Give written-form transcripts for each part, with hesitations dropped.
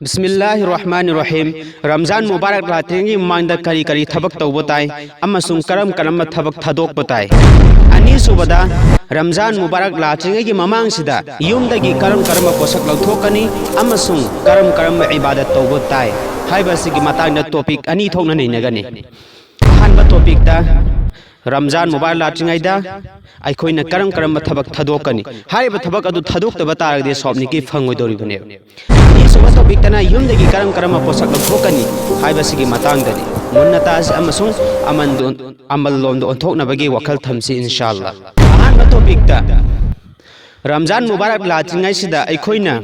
बिस्मिल्लाहिर्रहमानिर्रहीम रमजान मुबारक लात्रिंगी मांगदा करी करी थबक तौबो ताई अमसुंग करम करम थबक थदोक ताई अनि सुबदा रमजान मुबारक लात्रिंगी ममांग सिदा युमदगी करम करम पोषक लौथोकनी अमसुंग करम करम इबादत तौबो ताई हाइबसिगी मतांगदा टॉपिक अनि थोकना नैनगनी अहानबा टॉपिक दा रमजान मुबारक लात्रिंगैदा अखोइना करम करम थबक थदोकनी हाइबा थबक अदु थदोक्तबा तारगदे सॉबनिकी फंगोइदोरिबने सुबह टॉपिक तना युमदगी करम करम पोषक लौथोकनी हाइबसिगी मतांगदनी मुन्नतास अमसुंग अमल लोमदो ओंथोकनबगी वखल थमसी इंशाअल्लाह अहानबा टॉपिक दा रमजान मुबारक लात्रिंगैसिदा अखोइना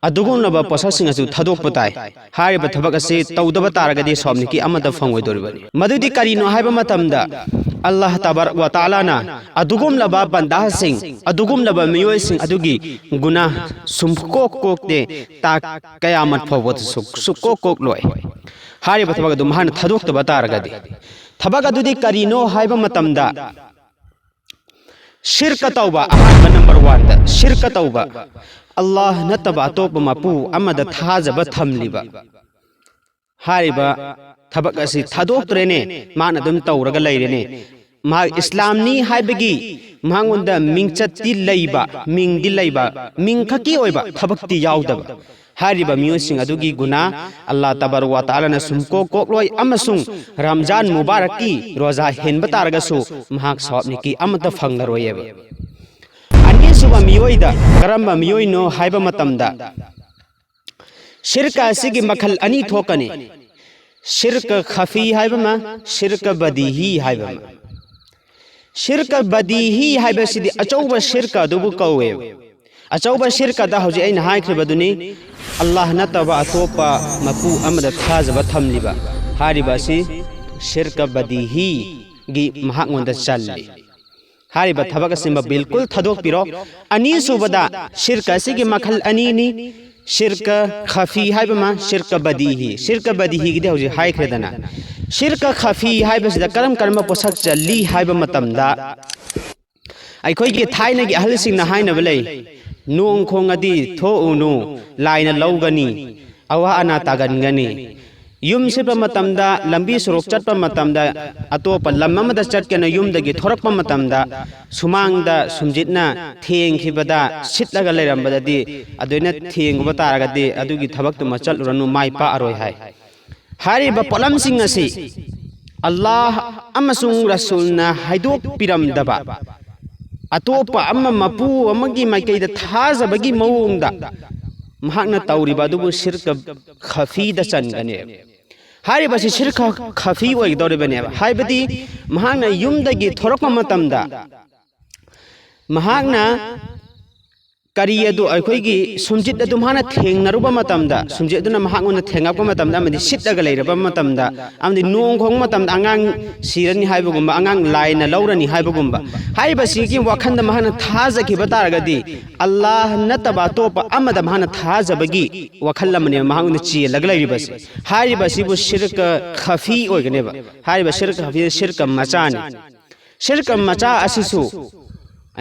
अदुगुनबा पोषकसिंग असु थदोकपा ताई हारिबा थबक असे तौदबा तारगदे सॉबनिकी अमदा फंगोइदोरिबनी मदुदी करिनो हाइबा मतमदा अल्लाह तबारक व तआला ना अदुगुम लबा बंदासिंग अदुगुम लबा मियोइसिंग अदुगी गुनाह सुमकोक कोकते ता कयामत फवत सुकोक कोक लोय हारिबा थबक अदु महान थदोक्तबा तारगदे थबक अदुदी करिनो हाइबा मतमदा शिरक तौबा अहानबा नंबर 1 दा शिरक तौबा अल्लाह नतबा अतोप मपू अमद थाजब थमलिबा हारिबा थबक असि थादोक्तरेने मान अदुम तौरगा लैरेने मा इस्लामनी हाइबगी मांगोंदा मिंगचत्ती लैबा मिंगदी लैबा मिंगखकी ओइबा थबक्ती यावदबा हारिबा मियोसिंग अदुगी गुना अल्लाह तबारक व तआला ना सुमको कोकलोय अमसुंग रमजान मुबारक की रोजा हेनबा तारगसु महाक सॉबनिकी अमत फंगरोयेबा अनिसुबा मियोइदा करम्बा मियोइनो हाइबा मतमदा शिरक असिगी मखल अनि थोकनी शिरक खफी हाइबमा शिरक बदीही हाइबमा शिरक बदीही हाइबसिदी अचौबा शिरक अदुबु कौवे अचौबा शिरक दा हौजि ऐना हाइख्रिबदुनी अल्लाह नतबा अतोपा मपू अमद थाजबा थमलिबा हारिबासी शिरक बदीही गी महांगोंदा चल्ली हारिबा थबक सिंबा बिल्कुल थदोक पिरो अनि सुबदा शिरक असिगी मखल अनीनी शिरक खफी हाइबमा शिरक बदीही गिदे हौजि हाइख्रेदना शिरक खफी हाइबसिदा करम करम पोषक चल्ली हाइबा मतमदा अखोइगी थाइनगी अहलसिंगना हाइनबा लै नोंग खोंगदी थोउनु लाइना लौगनी अवा अना तागनगनी युम सिपा मतमदा लंबी सुरोक चटपा मतमदा अतोप लम्ममदा चटकेना युमदगी थोरकपा मतमदा सुमांगदा सुमजितना थेंखिबदा सिटलगा लेरंबददी अदोइना थेंगबा तारगदी अदुगी थबक्तुमा चलुरनु माइपा अरोय हाय हारिबा पोलमसिंग असि अल्लाह अमसुंग रसूलना हाइदोक पिरमदबा अतोप अम्मा मपू अमगी माइकैदा थाजबगी मवोंगदा महाकना तौरिबा अदुबु शिरक खफीदा चनगने हारिबसी शिरक खफी ओइगदोरिबने हाइबदी महाकना युमदगी थोरकपा मतमदा महाकना करी अदु अखोइगी सुमजित अदु महाना थेंगनरुबा मतमदा सुमजित अदुना महाकना थेंगापा मतमदा अमदि सिटलगा लैरबा मतमदा अमदि नोंग खोंग मतमदा अंगांग सिरनी हाइबगुंबा अंगांग लाइना लौरनी हाइबगुंबा हाइबसिगी वखंदा महाना थाजखिबा तारगदी अल्लाह नतबा तोपा अमदा महाना थाजबगी वखल्लमने महागुंदा चेलगा लैरिबसी हाइबसिबु शिरक खफी ओइगनेबा हाइबा शिरक खफी शिरक मचानी शिरक मचा असिसु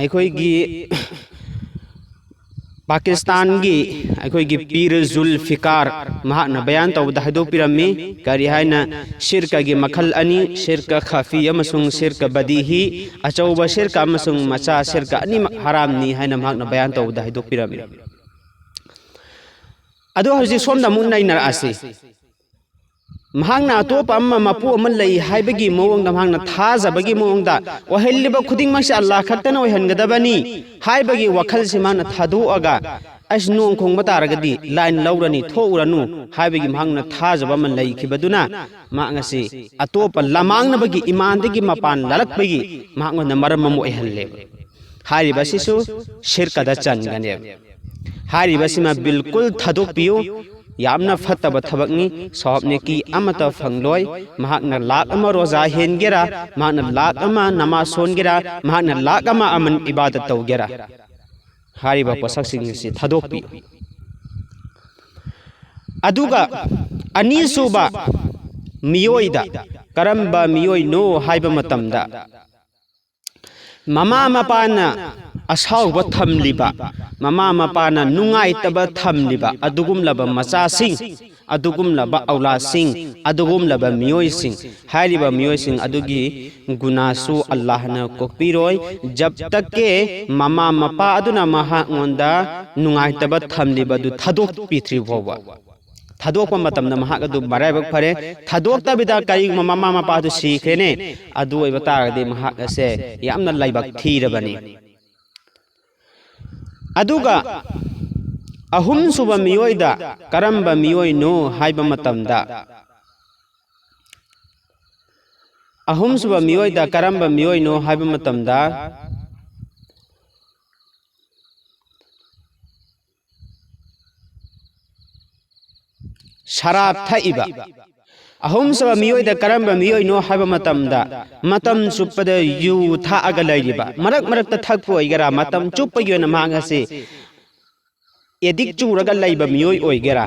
अखोइगी पाकिस्तान की अखोइगी पीर जुल्फिकार महाकना बयान तौबदा हाइदोकपिरम्मी करी हाइना शिरक की मखल अनि शिरक खफी अमसुंग शिरक बदीही अचौबा शिरक अमसुंग मचा शिरक अनि हरामनी हाइना महाकना बयान तौबदा हाइदोकपिरम्मी अदो हजि सोमदा मुन्नाइनर आसी महाकना अतोपा अम्मा मपू अमा लई हाइबगी मवोंगदा महाकना थाजबगी मवोंगदा ओहेल्लिबा खुदिंगमक्से अल्लाह खक्तना ओइहनगदबनी हाइबगी वखलसे महाकना थादोअगा अस नोंग खोंगबा तारगदी लाइन लौरनी थोउरनु हाइबगी महाकना थाजबा मन लईखिबदुना मांगसे अतोपा लमांगनबगी ईमानदगी मपान ललकबगी महाकना मरम अम ओइहल्ले हारिबसिसु शिरकदा चनगने हारिबसिमा बिल्कुल थदोकपियो यामना फतब थबकनी सॉबने की अमत फंगलोय महाकना लाख अमा रोजा हेनगेरा महाकना लाख अमा नमाज सोनगेरा महाकना लाख अमा अमन इबादत तौगेरा हारिबा पोषकसिंग से थदोकपि अदुगा अनीसुबा मियोइदा करम्बा मियोइ नो हाइबा मतमदा ममा मपाना ꯑꯁꯥꯎꯕ ꯊꯝꯂꯤꯕ ꯃꯃꯥ ꯃꯄꯥꯅ ꯅꯨꯡꯉꯥꯏꯇꯕ ꯊꯝꯂꯤꯕ ꯑꯗꯨꯒꯨꯝꯂꯕ ꯃꯆꯥꯁꯤꯡ ꯑꯗꯨꯒꯨꯝꯂꯕ ꯑꯧꯂꯥꯗꯁꯤꯡ ꯑꯗꯨꯒꯨꯝꯂꯕ ꯃꯤꯑꯣꯏꯁꯤꯡ ꯍꯥꯏꯔꯤꯕ ꯃꯤꯑꯣꯏꯁꯤꯡ ꯑꯗꯨꯒꯤ ꯒꯨꯅꯥꯁꯨ ꯑꯜꯂꯥꯍꯅ ꯀꯣꯛꯄꯤꯔꯣꯏ ꯖꯕ ꯇꯛꯀꯦ ꯃꯃꯥ ꯃꯄꯥ ꯑꯗꯨꯅ ꯃꯍꯥꯛꯉꯣꯟꯗ ꯅꯨꯡꯉꯥꯏꯇꯕ ꯊꯝꯂꯤꯕꯗꯨ ꯊꯥꯗꯣꯛꯄꯤꯗ꯭ꯔꯤ ꯐꯥꯎꯕ ꯊꯥꯗꯣꯛꯄ ꯃꯇꯝꯗ ꯃꯍꯥꯛ ꯑꯗꯨ ꯃꯔꯥꯏꯕꯛ ꯐꯔꯦ ꯊꯥꯗꯣꯛꯇꯕꯤꯗ ꯀꯔꯤꯒꯨꯝꯕ ꯃꯃꯥ ꯃꯄꯥꯗꯨ ꯁꯤꯈ꯭ꯔꯦꯅꯦ ꯑꯗꯨ ꯑꯣꯏꯕ ꯇꯥꯔꯒꯗꯤ ꯃꯍꯥꯛ ꯑꯁꯦ ꯌꯥꯝꯅ ꯂꯥꯏꯕꯛ ꯊꯤꯔꯕꯅꯤ ꯑꯗꯨꯒ ꯑꯍꯨꯝꯁꯨꯕ ꯃꯤꯑꯣꯏꯗ ꯀꯔꯝꯕ ꯃꯤꯑꯣꯏꯅꯣ ꯍꯥꯏꯕ ꯃꯇꯝꯗ ꯑꯍꯨꯝꯁꯨꯕ ꯃꯤꯑꯣꯏꯗ ꯀꯔꯝꯕ ꯃꯤꯑꯣꯏꯅꯣ ꯍꯥꯏꯕ ꯃꯇꯝꯗ ꯁꯔꯥꯞ ꯊꯛꯏꯕ ꯑꯍꯨꯝꯁꯨꯕ ꯃꯤꯑꯣꯏꯗ ꯀꯔꯝꯕ ꯃꯤꯑꯣꯏꯅꯣ ꯍꯥꯏꯕ ꯃꯇꯝꯗ ꯃꯇꯝ ꯆꯨꯞꯄꯗ ꯌꯨ ꯊꯛꯑꯒ ꯂꯩꯔꯤꯕ ꯃꯔꯛ ꯃꯔꯛꯇ ꯊꯛꯄ ꯑꯣꯏꯒꯦꯔꯥ ꯃꯇꯝ ꯆꯨꯞꯄꯒꯤ ꯑꯣꯏꯅ ꯃꯍꯥꯛ ꯑꯁꯤ ꯑꯦꯗꯤꯛ ꯆꯨꯔꯒ ꯂꯩꯕ ꯃꯤꯑꯣꯏ ꯑꯣꯏꯒꯦꯔꯥ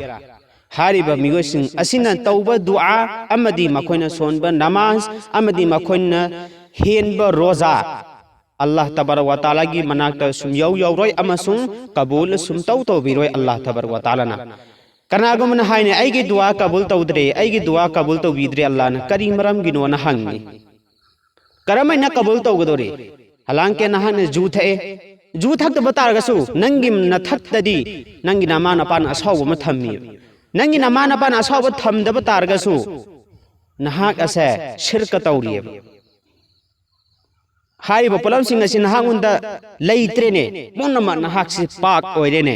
ꯍꯥꯏꯔꯤꯕ ꯃꯤꯑꯣꯏꯁꯤꯡ ꯑꯁꯤꯅ ꯇꯧꯕ ꯗꯨઆ ꯑꯃꯗꯤ ꯃꯈꯣꯏꯅ ꯁꯣꯟꯕ ꯅꯃꯥꯖ ꯑꯃꯗꯤ ꯃꯈꯣꯏꯅ ꯍꯦꯟꯕ ꯔꯣꯖꯥ ꯑꯜꯂꯥꯍ ꯇꯕꯥꯔꯛ ꯋꯥ ꯇꯥꯂꯥꯒꯤ ꯃꯅꯥꯛꯇ ꯁꯨꯝꯌꯧ ꯌꯧꯔꯣꯏ ꯑꯃꯁꯨꯡ ꯀꯕꯨꯜ ꯁꯨꯝꯇꯧ ꯇꯧꯕꯤꯔꯣꯏ ꯑꯜꯂꯥꯍ ꯇꯕꯥꯔꯛ ꯋꯥ ꯇꯥꯂꯥꯅ ꯀꯅꯥꯒꯨꯝꯕꯅ ꯍꯥꯏꯅꯦ ꯑꯩꯒꯤ ꯗꯨआ ꯀꯕꯨꯜ ꯇꯧꯗ꯭ꯔꯦ ꯑꯩꯒꯤ ꯗꯨआ ꯀꯕꯨꯜ ꯇꯧꯕꯤꯗ꯭ꯔꯦ ꯑꯜꯂꯥꯍꯅ ꯀꯔꯤ ꯃꯔꯝꯒꯤꯅꯣꯅ ꯍꯪꯉꯤ ꯀꯔꯝꯍꯥꯏꯅ ꯀꯕꯨꯜ ꯇꯧꯒꯗꯧꯔꯤ ꯍꯂꯥꯡꯀꯦ ꯅꯍꯥꯛꯅ ꯖꯨ ꯊꯛꯑꯦ ꯖꯨ ꯊꯛꯇꯕ ꯇꯥꯔꯒꯁꯨ ꯅꯪꯒꯤ ꯅꯊꯛꯇꯗꯤ ꯅꯪꯒꯤ ꯅꯃꯥ ꯅꯄꯥꯅ ꯑꯁꯥꯎꯕ ꯑꯃ ꯊꯝꯃꯤ ꯅꯪꯒꯤ ꯅꯃꯥ ꯅꯄꯥꯅ ꯑꯁꯥꯎꯕ ꯊꯝꯗꯕ ꯇꯥꯔꯒꯁꯨ ꯅꯍꯥꯛ ꯑꯁꯦ ꯁꯤꯔꯀ ꯇꯧꯔꯤꯌꯦꯕ ꯍꯥꯏꯔꯤꯕ ꯄꯣꯠꯂꯝꯁꯤꯡ ꯑꯁꯤ ꯅꯍꯥꯛꯉꯣꯟꯗ ꯂꯩꯇ꯭ꯔꯦꯅꯦ ꯄꯨꯝꯅꯃꯛ ꯅꯍꯥꯛꯁꯤ ꯄꯥꯛ ꯑꯣꯏꯔꯦꯅꯦ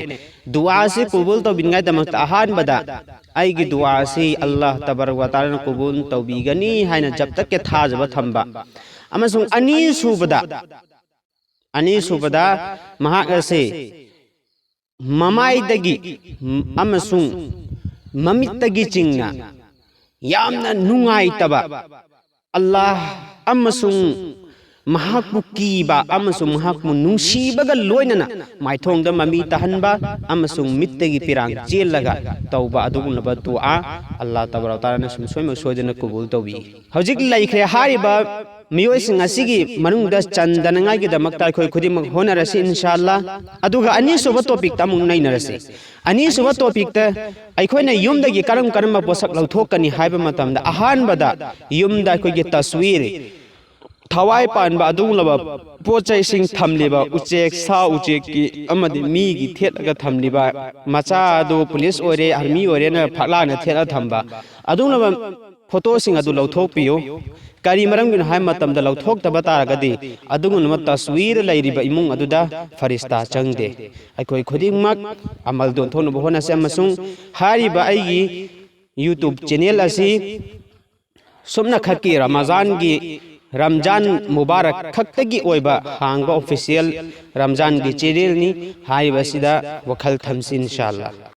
ꯗꯨआꯁꯤ ꯀꯕꯨꯜ ꯇꯧꯕꯤꯅꯤꯡꯉꯥꯏꯗꯃꯛꯇ ꯑꯍꯥꯟꯕꯗ ꯑꯩꯒꯤ ꯗꯨआꯁꯤ ꯑꯜꯂꯥꯍ ꯇꯕꯥꯔꯛ ꯋꯥ ꯇꯥꯂꯥꯅ ꯀꯕꯨꯜ ꯇꯧꯕꯤꯒꯅꯤ ꯍꯥꯏꯅ ꯖꯕꯇꯛꯀꯦ ꯊꯥꯖꯕ ꯊꯝꯕ ꯑꯃꯁꯨꯡ ꯑꯅꯤꯁꯨꯕꯗ ꯃꯍꯥꯛ ꯑꯁꯤ ꯃꯃꯥꯏꯗꯒꯤ ꯑꯃꯁꯨꯡ ꯃꯃꯤꯠꯇꯒꯤ ꯆꯤꯡꯅ ꯌꯥꯝꯅ ꯅꯨꯡꯉꯥꯏꯇꯕ ꯑꯜꯂꯥꯍ ꯑꯃꯁꯨꯡ ꯃꯍꯥꯛꯄꯨ ꯀꯤꯕ ꯑꯃꯁꯨꯡ ꯃꯍꯥꯛꯄꯨ ꯅꯨꯡꯁꯤꯕꯒ ꯂꯣꯏꯅꯅ ꯃꯥꯏꯊꯣꯡꯗ ꯃꯃꯤ ꯇꯥꯍꯟꯕ ꯑꯃꯁꯨꯡ ꯃꯤꯠꯇꯒꯤ ꯄꯤꯔꯥꯡ ꯆꯦꯜꯂꯒ ꯇꯧꯕ ꯑꯗꯨꯒꯨꯝꯂꯕ ꯗꯨआ ꯑꯜꯂꯥꯍ ꯇꯕꯥꯔꯛ ꯇꯥꯂꯥꯅ ꯁꯨꯡꯁꯣꯏ ꯁꯣꯏꯗꯅ ꯀꯕꯨꯜ ꯇꯧꯕꯤ ꯍꯧꯖꯤꯛ ꯂꯩꯈ꯭ꯔꯦ ꯍꯥꯏꯔꯤꯕ ꯃꯤꯑꯣꯏꯁꯤꯡ ꯑꯁꯤꯒꯤ ꯃꯅꯨꯡꯗ ꯆꯟꯗꯅꯉꯥꯏꯒꯤꯗꯃꯛꯇ ꯑꯩꯈꯣꯏ ꯈꯨꯗꯤꯡꯃꯛ ꯍꯣꯠꯅꯔꯁꯤ ꯏꯟꯁꯥꯑꯜꯂꯥ ꯑꯗꯨꯒ ꯑꯅꯤꯁꯨꯕ ꯇꯣꯄꯤꯛꯇ ꯑꯃꯨꯛ ꯅꯩꯅꯔꯁꯤ ꯑꯅꯤꯁꯨꯕ ꯇꯣꯄꯤꯛꯇ ꯑꯩꯈꯣꯏꯅ ꯌꯨꯝꯗꯒꯤ ꯀꯔꯝꯕ ꯄꯣꯠꯁꯛ ꯂꯧꯊꯣꯛꯀꯅꯤ ꯍꯥꯏꯕ ꯃꯇꯝꯗ ꯑꯍꯥꯟꯕꯗ ꯌꯨꯝꯗ ꯑꯩꯈꯣꯏꯒꯤ ꯇꯁꯋꯤꯔ ꯊꯋꯥꯏ ꯄꯥꯟꯕ ꯑꯗꯨꯒꯨꯝꯂꯕ ꯄꯣꯠ ꯆꯩꯁꯤꯡ ꯊꯝꯂꯤꯕ ꯎꯆꯦꯛ ꯁꯥ ꯎꯆꯦꯛꯀꯤ ꯑꯃꯗꯤ ꯃꯤꯒꯤ ꯊꯦꯠꯂꯒ ꯊꯝꯂꯤꯕ ꯃꯆꯥ ꯑꯗꯨ ꯄꯨꯂꯤꯁ ꯑꯣꯏꯔꯦ ꯑꯥꯔꯃꯤ ꯑꯣꯏꯔꯦꯅ ꯐꯛꯂꯥꯡꯅ ꯊꯦꯠꯂꯒ ꯊꯝꯕ ꯑꯗꯨꯒꯨꯝꯂꯕ ꯐꯣꯇꯣꯁꯤꯡ ꯑꯗꯨ ꯂꯧꯊꯣꯛꯄꯤꯌꯨ ꯀꯔꯤ ꯃꯔꯝꯒꯤꯅꯣ ꯍꯥꯏꯕ ꯃꯇꯝꯗ ꯂꯧꯊꯣꯛꯇꯕ ꯇꯥꯔꯒꯗꯤ ꯑꯗꯨꯒꯨꯝꯂꯕ ꯇꯁꯋꯤꯔ ꯂꯩꯔꯤꯕ ꯏꯃꯨꯡ ꯑꯗꯨꯗ ꯐꯔꯤꯁꯇꯥ ꯆꯪꯗꯦ ꯑꯩꯈꯣꯏ ꯈꯨꯗꯤꯡꯃꯛ ꯑꯃꯜ ꯗꯣꯟꯊꯣꯛꯅꯕ ꯍꯣꯠꯅꯁꯤ ꯑꯃꯁꯨꯡ ꯍꯥꯏꯔꯤꯕ ꯑꯩꯒꯤ ꯌꯨꯇꯨꯕ ꯆꯦꯅꯦꯜ ꯑꯁꯤ ꯁꯨꯞꯅꯈꯛꯀꯤ ꯔꯝꯖꯥꯟ ꯃꯨꯕꯥꯔꯛ ꯈꯛꯇꯒꯤ ꯑꯣꯏꯕ ꯍꯥꯡꯕ ꯑꯣꯐꯤꯁꯤꯌꯦꯜ ꯔꯝꯖꯥꯟꯒꯤ ꯆꯦꯅꯦꯜꯅꯤ ꯍꯥꯏꯔꯤꯕꯁꯤꯗ ꯋꯥꯈꯜ ꯊꯝꯁꯤ ꯏꯟꯁꯥꯑꯜꯂꯥ